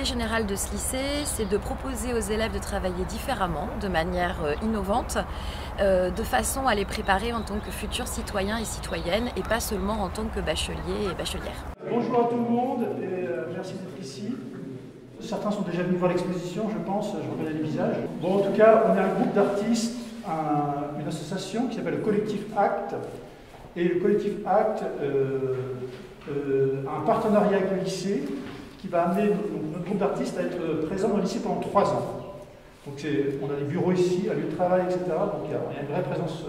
L'idée générale de ce lycée, c'est de proposer aux élèves de travailler différemment, de manière innovante, de façon à les préparer en tant que futurs citoyens et citoyennes, et pas seulement en tant que bacheliers et bachelières. Bonjour à tout le monde et merci d'être ici. Certains sont déjà venus voir l'exposition, je pense, je reconnais les visages. Bon, en tout cas, on est un groupe d'artistes, une association qui s'appelle le Collectif ACT. Et le Collectif ACT a un partenariat avec le lycée qui va amener notre groupe d'artistes à être présent dans le lycée pendant 3 ans. Donc on a des bureaux ici, un lieu de travail, etc. Donc il y a une vraie présence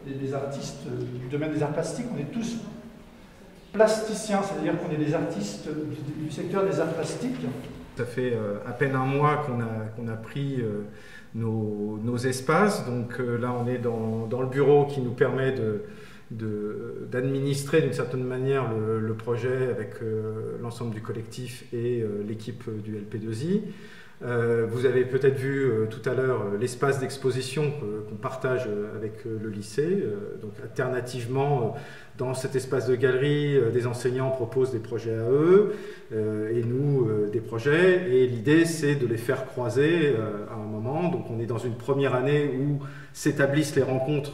des artistes du domaine des arts plastiques. On est tous plasticiens, c'est-à-dire qu'on est des artistes du secteur des arts plastiques. Ça fait à peine un mois qu'on a pris nos espaces. Donc là, on est dans le bureau qui nous permet d'administrer d'une certaine manière le projet avec l'ensemble du collectif et l'équipe du LP2I. Vous avez peut-être vu tout à l'heure l'espace d'exposition qu'on partage avec le lycée. Donc alternativement, dans cet espace de galerie, des enseignants proposent des projets à eux et nous des projets. Et l'idée, c'est de les faire croiser à un moment. Donc on est dans une première année où s'établissent les rencontres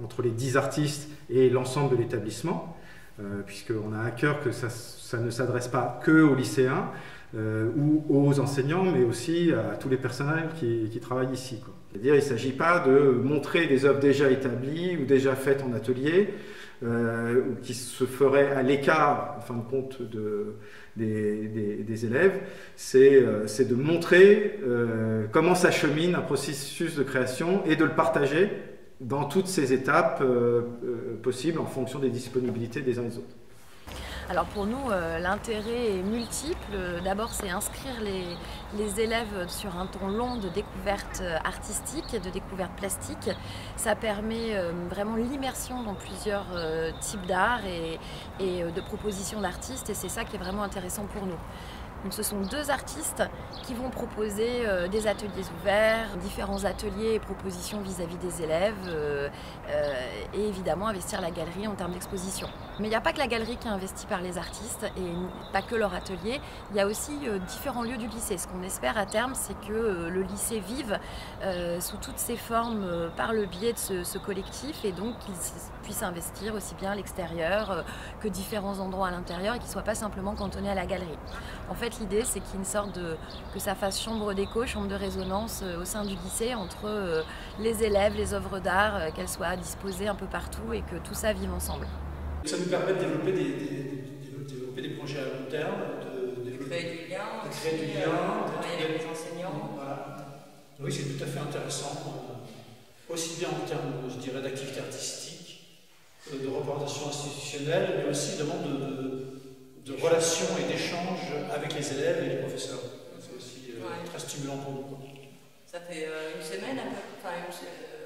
entre les 10 artistes et l'ensemble de l'établissement, puisqu'on a à cœur que ça ne s'adresse pas que aux lycéens ou aux enseignants, mais aussi à tous les personnels qui travaillent ici, quoi. C'est-à-dire, il ne s'agit pas de montrer des œuvres déjà établies ou déjà faites en atelier, ou qui se feraient à l'écart, en fin de compte, des élèves. C'est de montrer comment s'achemine un processus de création et de le partager dans toutes ces étapes possibles en fonction des disponibilités des uns et des autres. Alors pour nous, l'intérêt est multiple. D'abord, c'est inscrire les élèves sur un temps long de découverte artistique, de découverte plastique. Ça permet vraiment l'immersion dans plusieurs types d'art et de propositions d'artistes, et c'est ça qui est vraiment intéressant pour nous. Donc, ce sont 2 artistes qui vont proposer des ateliers ouverts, différents ateliers et propositions vis-à-vis des élèves et évidemment investir la galerie en termes d'exposition. Mais il n'y a pas que la galerie qui est investie par les artistes et pas que leur atelier, il y a aussi différents lieux du lycée. Ce qu'on espère à terme, c'est que le lycée vive sous toutes ses formes par le biais de ce collectif, et donc qu'il puisse investir aussi bien à l'extérieur que différents endroits à l'intérieur et qu'il ne soit pas simplement cantonné à la galerie. En fait, l'idée, c'est qu'il y ait une sorte que ça fasse chambre d'écho, chambre de résonance au sein du lycée entre les élèves, les œuvres d'art, qu'elles soient disposées un peu partout et que tout ça vive ensemble. Ça nous permet de développer des projets à long terme, de créer du lien, avec les enseignants. Voilà. Oui, c'est tout à fait intéressant, aussi bien en termes, je dirais, d'activité artistique, de représentation institutionnelle, mais aussi de relations et d'échanges avec les élèves et les professeurs. C'est aussi très stimulant pour nous. Ça fait une semaine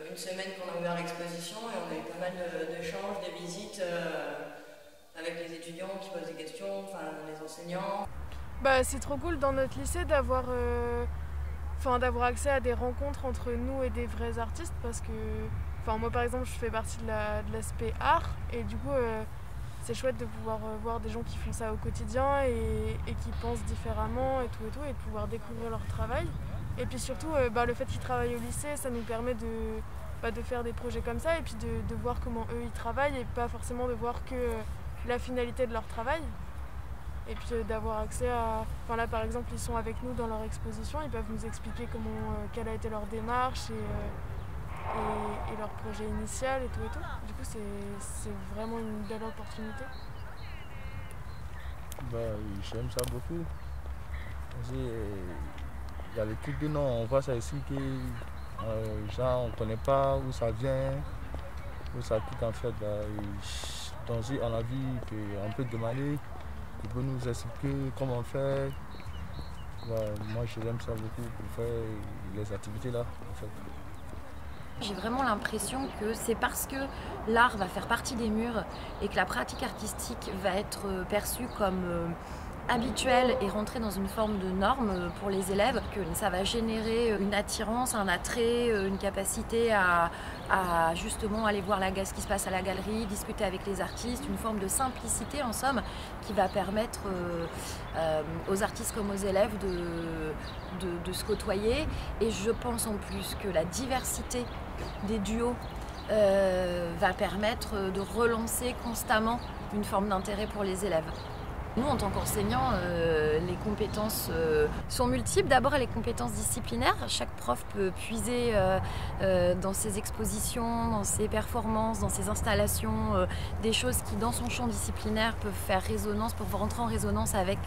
une semaine qu'on a ouvert l'exposition et on a eu pas mal d'échanges, des visites avec les étudiants qui posent des questions, les enseignants. C'est trop cool dans notre lycée d'avoir accès à des rencontres entre nous et des vrais artistes, parce que moi par exemple je fais partie de l'aspect art, et du coup c'est chouette de pouvoir voir des gens qui font ça au quotidien et qui pensent différemment et tout, et de pouvoir découvrir leur travail. Et puis surtout, le fait qu'ils travaillent au lycée, ça nous permet de faire des projets comme ça, et puis de voir comment eux ils travaillent, et pas forcément de voir que la finalité de leur travail. Et puis d'avoir accès à... là par exemple, ils sont avec nous dans leur exposition, ils peuvent nous expliquer quelle a été leur démarche et leur projet initial et tout. Du coup, c'est vraiment une belle opportunité. J'aime ça beaucoup. Il y a les trucs de nom, on voit ça ici que on ne connaît pas où ça vient, où ça pique en fait. Donc on a vu qu'on peut demander, il peut nous expliquer comment on fait. Moi j'aime ça beaucoup pour faire les activités là en fait. J'ai vraiment l'impression que c'est parce que l'art va faire partie des murs et que la pratique artistique va être perçue comme habituel et rentrer dans une forme de norme pour les élèves, que ça va générer une attirance, un attrait, une capacité à justement aller voir ce qui se passe à la galerie, discuter avec les artistes, une forme de simplicité en somme qui va permettre aux artistes comme aux élèves de se côtoyer. Et je pense en plus que la diversité des duos va permettre de relancer constamment une forme d'intérêt pour les élèves. Nous, en tant qu'enseignants, les compétences sont multiples. D'abord, les compétences disciplinaires. Chaque prof peut puiser dans ses expositions, dans ses performances, dans ses installations, des choses qui, dans son champ disciplinaire, peuvent faire résonance, peuvent rentrer en résonance avec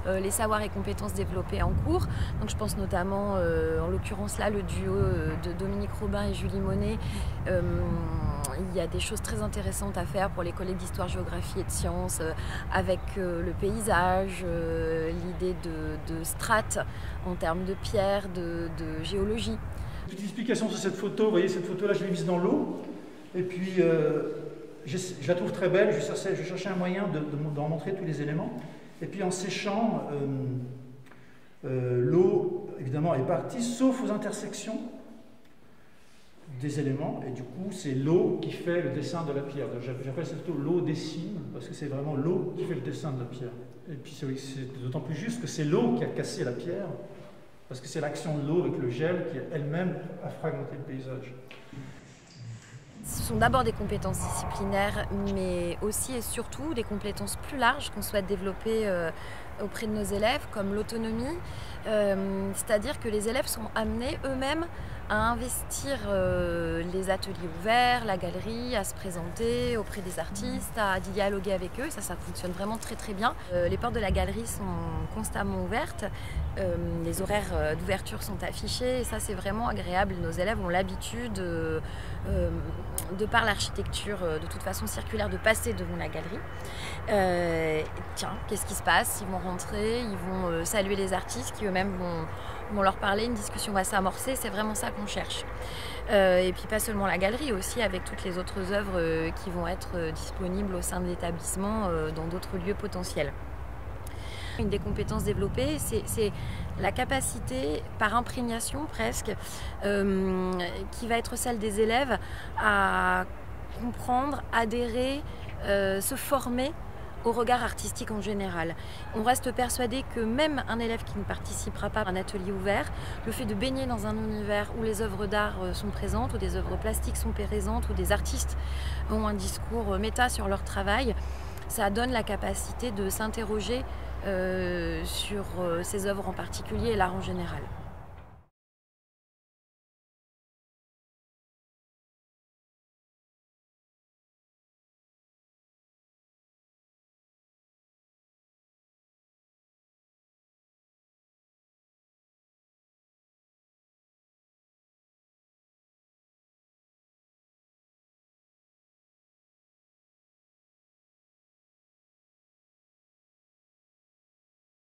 les savoirs et compétences développés en cours. Donc, je pense notamment, en l'occurrence là, le duo de Dominique Robin et Julie Monet. Il y a des choses très intéressantes à faire pour les collègues d'histoire, géographie et de sciences, avec le paysage, l'idée de strates en termes de pierre, de géologie. Petite explication sur cette photo. Vous voyez, cette photo-là, je l'ai mise dans l'eau. Et puis, je la trouve très belle. Je cherchais un moyen d'en montrer tous les éléments. Et puis, en séchant, l'eau, évidemment, est partie, sauf aux intersections des éléments, et du coup c'est l'eau qui fait le dessin de la pierre. J'appelle ça plutôt l'eau dessine, parce que c'est vraiment l'eau qui fait le dessin de la pierre. Et puis c'est d'autant plus juste que c'est l'eau qui a cassé la pierre, parce que c'est l'action de l'eau avec le gel qui elle-même a fragmenté le paysage. Ce sont d'abord des compétences disciplinaires, mais aussi et surtout des compétences plus larges qu'on souhaite développer auprès de nos élèves, comme l'autonomie. C'est-à-dire que les élèves sont amenés eux-mêmes à investir les ateliers ouverts, la galerie, à se présenter auprès des artistes, à dialoguer avec eux. Ça fonctionne vraiment très très bien. Les portes de la galerie sont constamment ouvertes, les horaires d'ouverture sont affichés et ça c'est vraiment agréable. Nos élèves ont l'habitude, de par l'architecture de toute façon circulaire, de passer devant la galerie. Tiens, qu'est-ce qui se passe? Ils vont rentrer, ils vont saluer les artistes qui eux-mêmes vont leur parler, une discussion va s'amorcer, c'est vraiment ça qu'on cherche. Et puis pas seulement la galerie, aussi avec toutes les autres œuvres qui vont être disponibles au sein de l'établissement dans d'autres lieux potentiels. Une des compétences développées, c'est la capacité, par imprégnation presque, qui va être celle des élèves à comprendre, adhérer, se former au regard artistique en général. On reste persuadé que même un élève qui ne participera pas à un atelier ouvert, le fait de baigner dans un univers où les œuvres d'art sont présentes, où des œuvres plastiques sont présentes, où des artistes ont un discours méta sur leur travail, ça donne la capacité de s'interroger sur ces œuvres en particulier et l'art en général.